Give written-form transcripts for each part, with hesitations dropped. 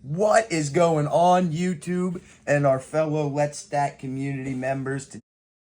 What is going on, YouTube and our fellow Let's Stack community members?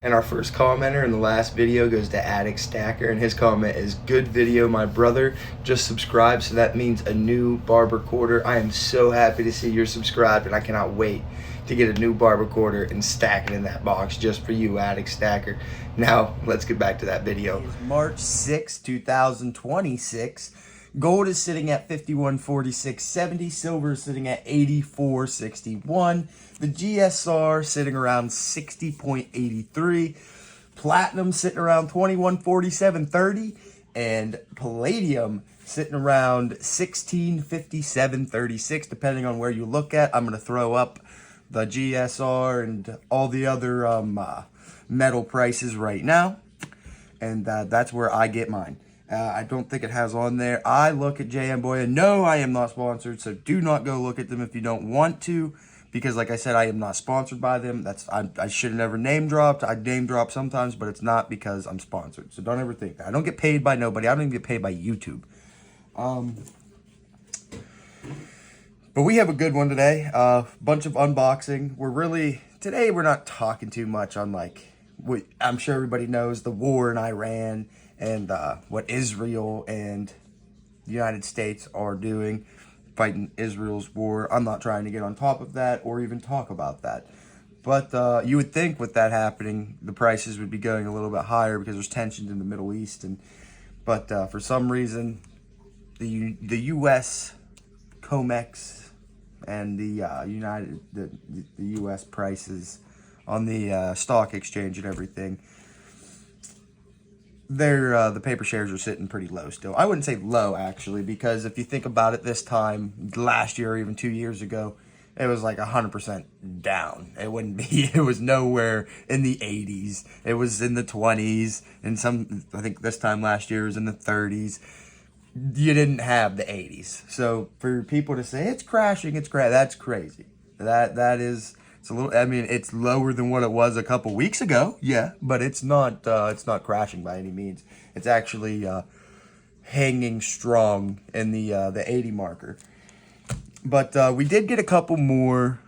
And our first commenter in the last video goes to Addict Stacker, and his comment is, "Good video, my brother. Just subscribed, so that means a new barber quarter. I am so happy to see you're subscribed, and I cannot wait to get a new barber quarter and stack it in that box just for you, Addict Stacker." Now, let's get back to that video. March 6, 2026. Gold is sitting at 51.4670. Silver is sitting at 84.61. The GSR sitting around 60.83. Platinum sitting around 21.4730. And palladium sitting around 16.5736, depending on where you look at. I'm going to throw up the GSR and all the other metal prices right now. And that's where I get mine. I don't think it has on there. I look at JM Boya. No, I am not sponsored, so do not go look at them if you don't want to, because like I said, I am not sponsored by them. I should have never name dropped. I name drop sometimes, but it's not because I'm sponsored. So don't ever think that. I don't get paid by nobody. I don't even get paid by YouTube. But we have a good one today. Bunch of unboxing. Today we're not talking too much on I'm sure everybody knows the war in Iran and what Israel and the United States are doing, fighting Israel's war. I'm not trying to get on top of that or even talk about that. But you would think with that happening, the prices would be going a little bit higher because there's tensions in the Middle East. But for some reason, the U.S. COMEX and the U.S. prices on the stock exchange and everything, the paper shares are sitting pretty low still. I wouldn't say low, actually, because if you think about it, this time last year or even 2 years ago, it was like 100% down. It wouldn't be. It was nowhere in the 80s. It was in the 20s, and I think this time last year was in the 30s. You didn't have the 80s. So for people to say it's crashing, that's crazy. That is. It's a little. I mean, it's lower than what it was a couple weeks ago. Yeah, but it's not. It's not crashing by any means. It's actually hanging strong in the 80 marker. But we did get a couple more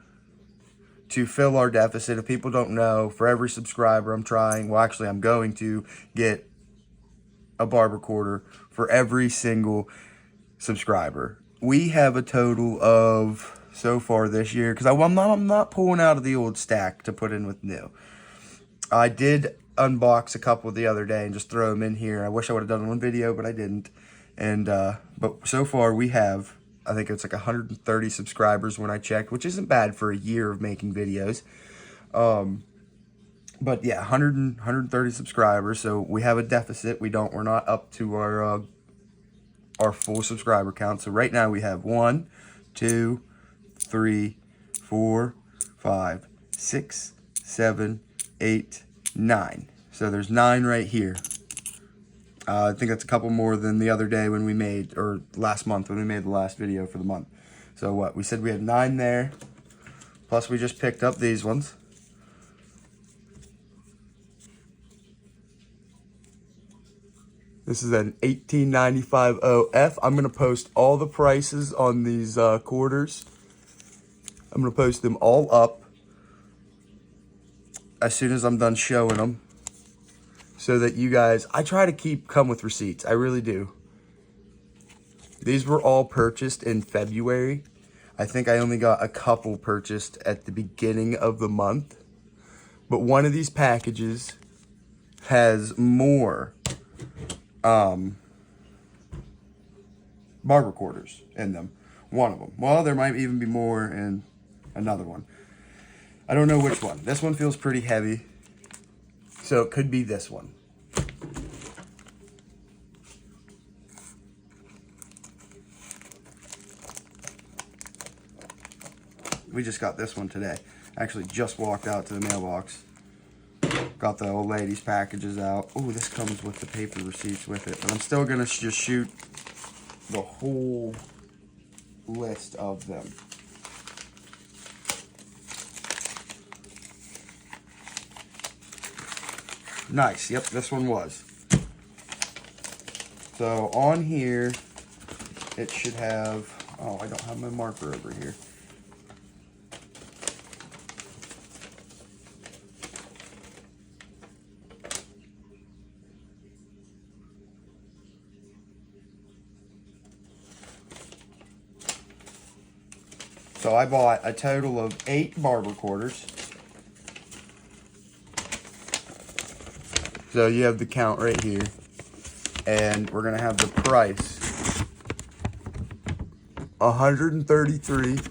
to fill our deficit. If people don't know, for every subscriber, I'm going to get a barber quarter for every single subscriber. We have a total of, so far this year, because I'm not pulling out of the old stack to put in with new. I did unbox a couple the other day and just throw them in here. I wish I would have done one video, but I didn't. And but so far we have, I think it's like 130 subscribers when I checked, which isn't bad for a year of making videos. But yeah, 130 subscribers. So we have a deficit. We're not up to our full subscriber count. So right now we have 1, 2, 3, 4, 5, 6, 7, 8, 9. So there's 9 right here. I think that's a couple more than the other day when we made, or last month when we made the last video for the month. So what, we said we had 9 there, plus we just picked up these ones. This is an 1895 OF. I'm going to post all the prices on these quarters. I'm going to post them all up as soon as I'm done showing them, so that you guys, I try to come with receipts. I really do. These were all purchased in February. I think I only got a couple purchased at the beginning of the month. But one of these packages has more barber quarters in them. One of them. Well, there might even be more in another one. I don't know which one. This one feels pretty heavy, so it could be this one. We just got this one today. Actually just walked out to the mailbox. Got the old lady's packages out. Oh, this comes with the paper receipts with it. But I'm still gonna just shoot the whole list of them. Nice. Yep, this one was. So on here, it should have, oh, I don't have my marker over here. So I bought a total of 8 barber quarters. So you have the count right here. And we're going to have the price. $133.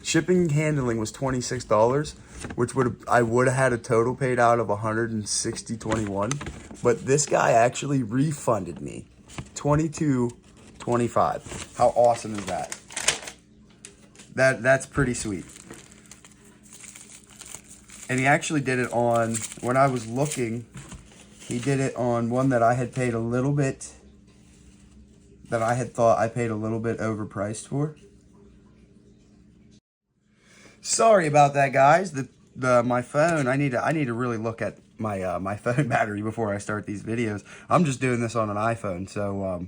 Shipping and handling was $26, which I would have had a total paid out of $160.21. But this guy actually refunded me $22.25. How awesome is that? That's pretty sweet. And he actually did it on, when I was looking, he did it on one that I had paid a little bit, that I had thought I paid a little bit overpriced for. Sorry about that, guys. My phone, I need to really look at my my phone battery before I start these videos. I'm just doing this on an iPhone, so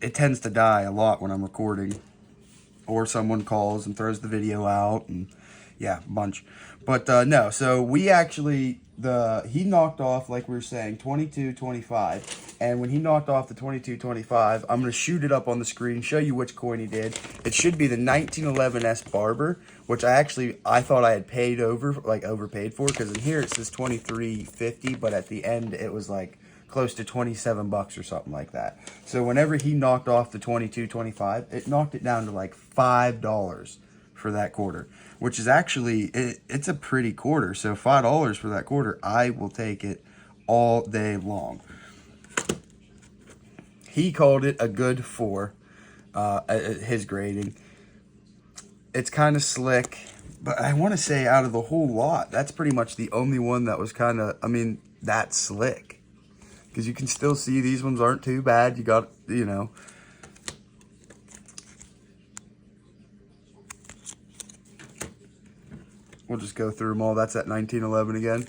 it tends to die a lot when I'm recording, or someone calls and throws the video out, and yeah, a bunch. But no, so we actually, he knocked off, like we were saying, $22.25. And when he knocked off the $22.25, I'm going to shoot it up on the screen, show you which coin he did. It should be the 1911S Barber, which I thought I had overpaid for, because in here it says $23.50, but at the end it was like close to $27 or something like that. So whenever he knocked off the $22.25, it knocked it down to like $5 for that quarter, which is actually, it's a pretty quarter. So $5 for that quarter, I will take it all day long. He called it a good 4, his grading. It's kind of slick, but I want to say out of the whole lot, that's pretty much the only one that was kind of, that slick. Because you can still see these ones aren't too bad. You got, we'll just go through them all. That's at 1911 again.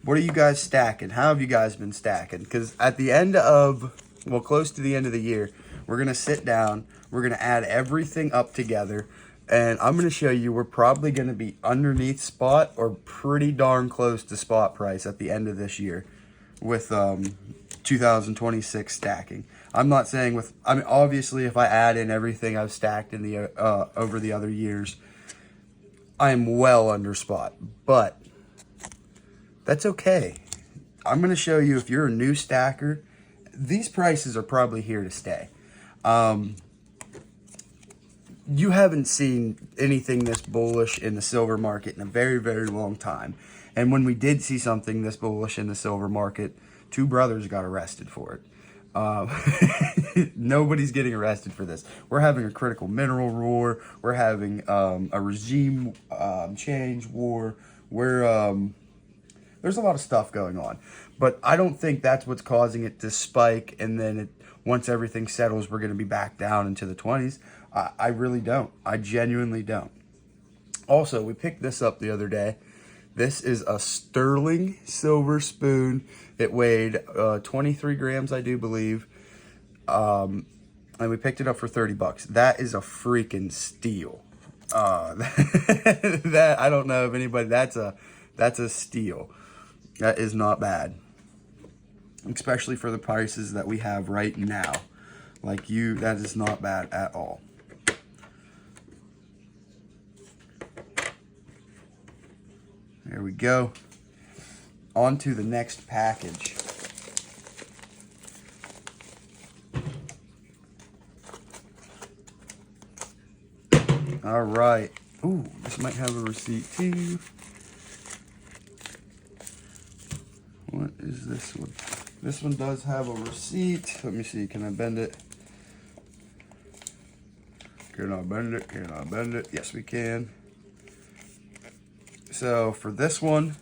What are you guys stacking? How have you guys been stacking? Because at the end of, well, close to the end of the year, we're going to sit down. We're going to add everything up together. And I'm going to show you, we're probably going to be underneath spot or pretty darn close to spot price at the end of this year with 2026 stacking. I'm not saying obviously if I add in everything I've stacked in the over the other years, I am well under spot, but that's okay. I'm going to show you, if you're a new stacker, these prices are probably here to stay. You haven't seen anything this bullish in the silver market in a very, very long time. And when we did see something this bullish in the silver market, 2 brothers got arrested for it. Nobody's getting arrested for this. We're having a critical mineral war. We're having a regime change war. There's a lot of stuff going on. But I don't think that's what's causing it to spike, and then once everything settles, we're going to be back down into the 20s. I really don't. I genuinely don't. Also, we picked this up the other day. This is a sterling silver spoon. It weighed 23 grams, I do believe. And we picked it up for $30. That is a freaking steal. That, I don't know if anybody, that's a steal. That is not bad. Especially for the prices that we have right now. That is not bad at all. There we go. On to the next package. All right. Ooh, this might have a receipt too. What is this one? This one does have a receipt. Let me see. Can I bend it? Can I bend it? Can I bend it? Yes, we can. So for this one,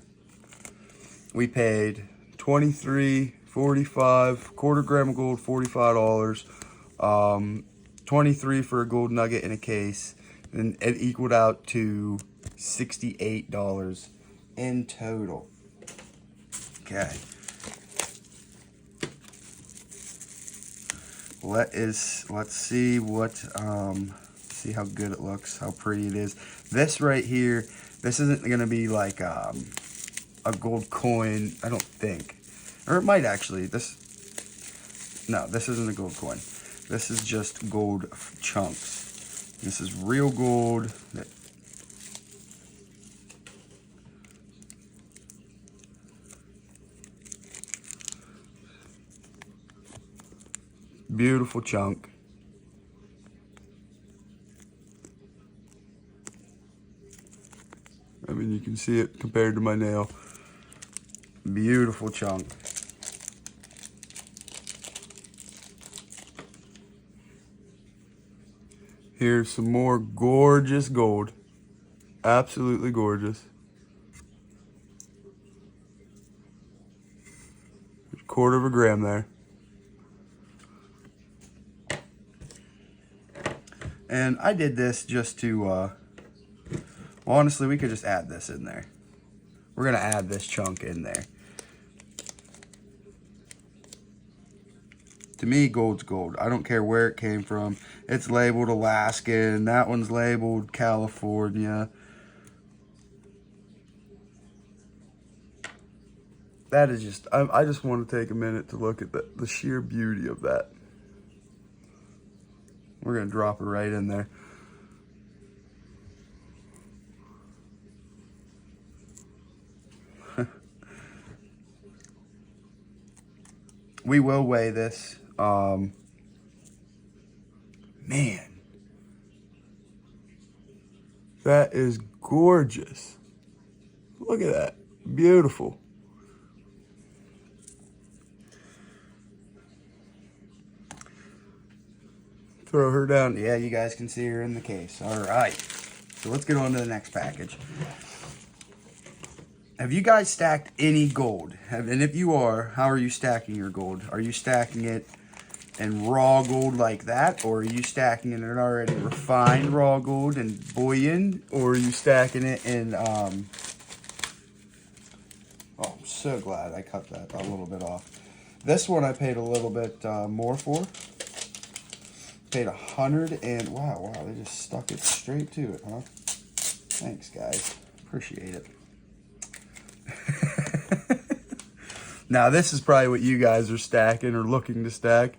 we paid $23.45, quarter gram of gold, $45, 23 for a gold nugget in a case, and it equaled out to $68 in total. Okay. Let's see what See how good it looks, how pretty it is. This right here, this isn't gonna be like a gold coin, I don't think. Or it might actually. No, this isn't a gold coin. This is just gold chunks. This is real gold. Beautiful chunk. I mean, you can see it compared to my nail. Beautiful chunk. Here's some more gorgeous gold. Absolutely gorgeous. There's a quarter of a gram there. And I did this just to, well, honestly, we could just add this in there. We're gonna add this chunk in there. To me, gold's gold. I don't care where it came from. It's labeled Alaskan. That one's labeled California. That is just, I just want to take a minute to look at the sheer beauty of that. We're going to drop it right in there. We will weigh this. Man, that is gorgeous. Look at that. Beautiful. Throw her down. Yeah, you guys can see her in the case. All right. So let's get on to the next package. Have you guys stacked any gold? And if you are, how are you stacking your gold? Are you stacking it in raw gold like that? Or are you stacking it in already refined raw gold and bullion? Or are you stacking it in, oh, I'm so glad I cut that a little bit off. This one I paid a little bit more for. Paid 100 and, wow, they just stuck it straight to it, huh? Thanks, guys. Appreciate it. Now, this is probably what you guys are stacking or looking to stack.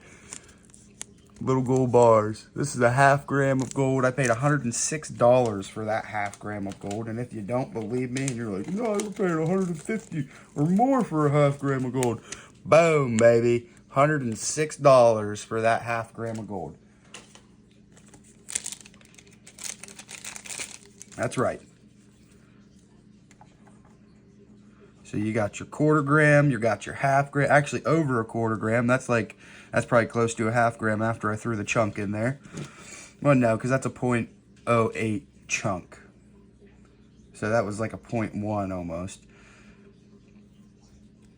Little gold bars. This is a ½ gram of gold. I paid $106 for that ½ gram of gold. And if you don't believe me, and you're like, no, I paid $150 or more for a ½ gram of gold. Boom, baby. $106 for that ½ gram of gold. That's right. So you got your quarter gram, you got your ½ gram, actually over a quarter gram. That's probably close to a ½ gram after I threw the chunk in there. Well, no, because that's a 0.08 chunk. So that was like a 0.1 almost.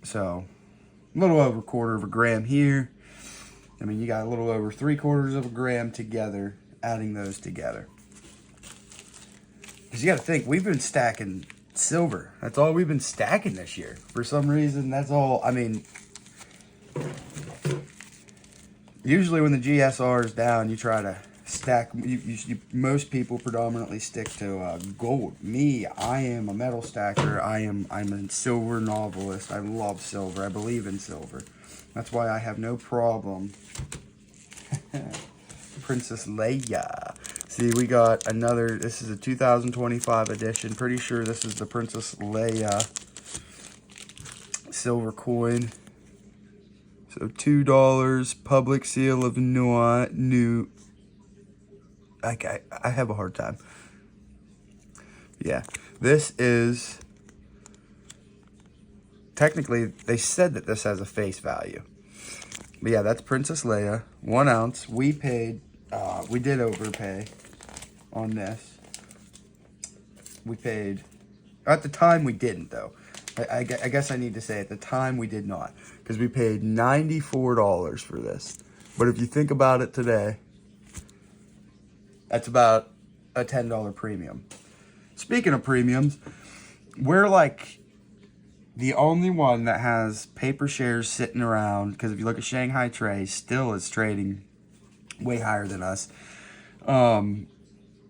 So a little over a quarter of a gram here. I mean, you got a little over 3/4 of a gram together, adding those together. Because you got to think, we've been stacking silver. That's all we've been stacking this year. For some reason, that's all. I mean, usually when the GSR is down, you try to stack. Most people predominantly stick to gold. Me, I am a metal stacker. I'm a silver novelist. I love silver. I believe in silver. That's why I have no problem. Princess Leia. See, we got another, this is a 2025 edition. Pretty sure this is the Princess Leia silver coin. So $2, public seal of new. I have a hard time. Yeah, this is, technically, they said that this has a face value. But yeah, that's Princess Leia, 1 ounce. We paid, we did overpay on this. We paid, at the time we didn't though. I guess I need to say at the time we did not, because we paid $94 for this. But if you think about it today, that's about a $10 premium. Speaking of premiums, we're like the only one that has paper shares sitting around, because if you look at Shanghai Trade, still is trading way higher than us.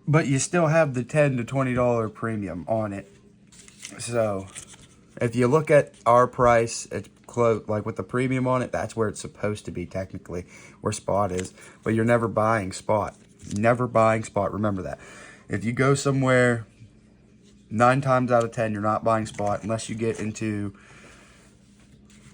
but you still have the $10 to $20 premium on it. So if you look at our price, it's close, like with the premium on it, that's where it's supposed to be technically, where spot is. But you're never buying spot. Never buying spot. Remember that. If you go somewhere, 9 times out of 10, you're not buying spot unless you get into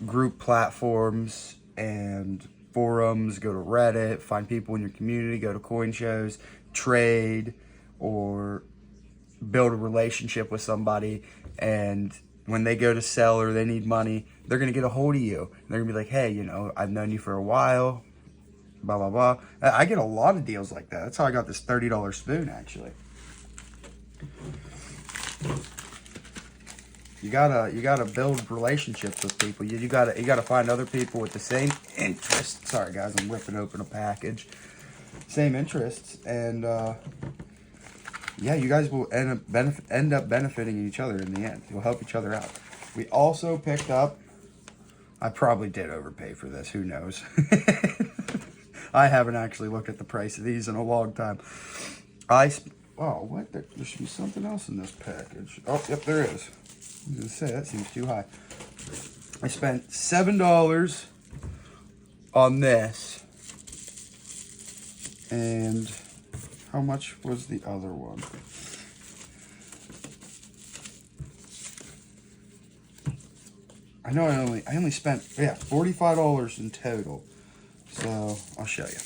group platforms and forums, go to Reddit, find people in your community, go to coin shows, trade, or build a relationship with somebody, and when they go to sell or they need money, they're going to get a hold of you. They're going to be like, hey, you know, I've known you for a while, blah, blah, blah. I get a lot of deals like that. That's how I got this $30 spoon, actually. You gotta build relationships with people. You gotta find other people with the same interests. Sorry guys, I'm ripping open a package. Same interests, and yeah, you guys will end up benefiting each other in the end. You'll help each other out. We also picked up. I probably did overpay for this. Who knows? I haven't actually looked at the price of these in a long time. Oh, what? There should be something else in this package. Oh, yep, there is. I was gonna say, that seems too high. I spent $7 on this. And how much was the other one? I know I only spent, yeah, $45 in total. So I'll show you.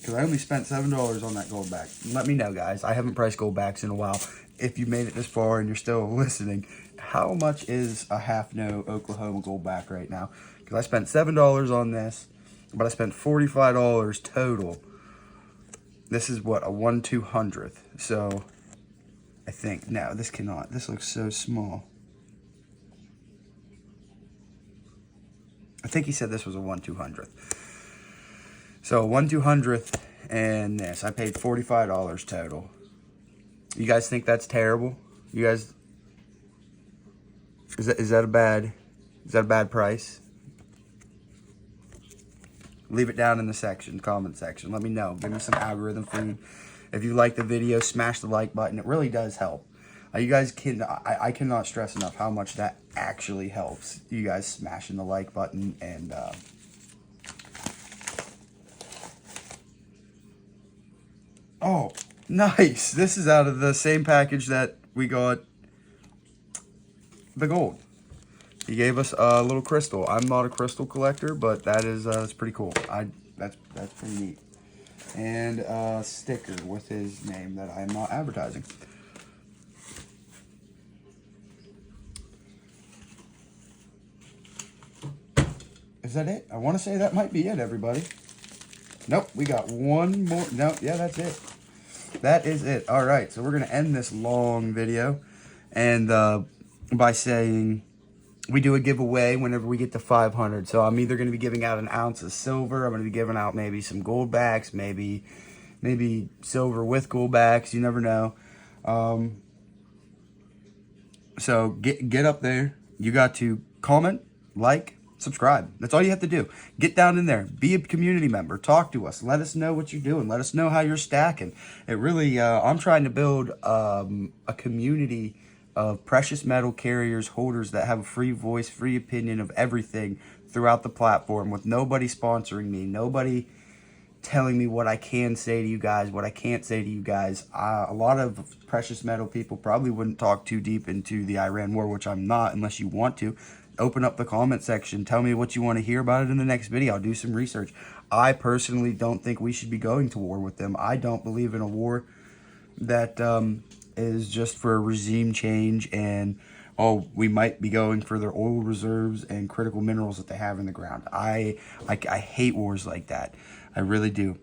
Because I only spent $7 on that gold back. Let me know, guys. I haven't priced gold backs in a while. If you made it this far and you're still listening, how much is a half no Oklahoma gold back right now? Because I spent $7 on this, but I spent $45 total. This is what, a 1/200th. So I think, no, this cannot. This looks so small. I think he said this was a 1/200th. So 1/200th and this. I paid $45 total. You guys think that's terrible? You guys, is that a bad price? Leave it down in the comment section. Let me know. Give me some algorithm food. If you like the video, smash the like button. It really does help. You guys I cannot stress enough how much that actually helps. You guys smashing the like button and oh, nice. This is out of the same package that we got the gold. He gave us a little crystal. I'm not a crystal collector, but that is that's pretty cool. That's pretty neat. And a sticker with his name that I'm not advertising. Is that it? I want to say that might be it, everybody. Nope, we got one more. No, yeah, that's it. That is it. All right, so we're going to end this long video and by saying we do a giveaway whenever we get to 500. So I'm either going to be giving out an ounce of silver. I'm going to be giving out maybe some gold backs, maybe silver with gold backs. You never know. So get up there. You got to comment, like, subscribe. That's all you have to do. Get down in there. Be a community member. Talk to us. Let us know what you're doing. Let us know how you're stacking. It really, I'm trying to build a community of precious metal carriers, holders that have a free voice, free opinion of everything throughout the platform with nobody sponsoring me, nobody telling me what I can say to you guys, what I can't say to you guys. A lot of precious metal people probably wouldn't talk too deep into the Iran war, which I'm not unless you want to. Open up the comment section. Tell me what you want to hear about it in the next video. I'll do some research. I personally don't think we should be going to war with them. I don't believe in a war that is just for a regime change and, oh, we might be going for their oil reserves and critical minerals that they have in the ground. I hate wars like that. I really do.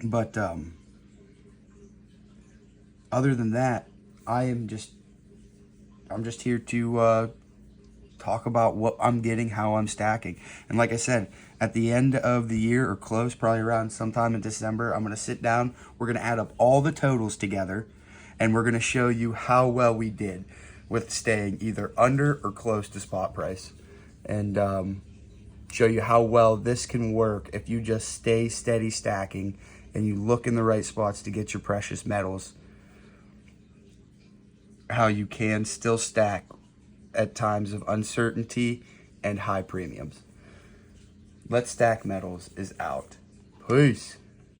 But other than that, I'm just here to talk about what I'm getting, how I'm stacking. And like I said, at the end of the year or close, probably around sometime in December, I'm going to sit down. We're going to add up all the totals together, and we're going to show you how well we did with staying either under or close to spot price. And show you how well this can work if you just stay steady stacking and you look in the right spots to get your precious metals how you can still stack at times of uncertainty and high premiums. Let's Stack Metals is out. Peace.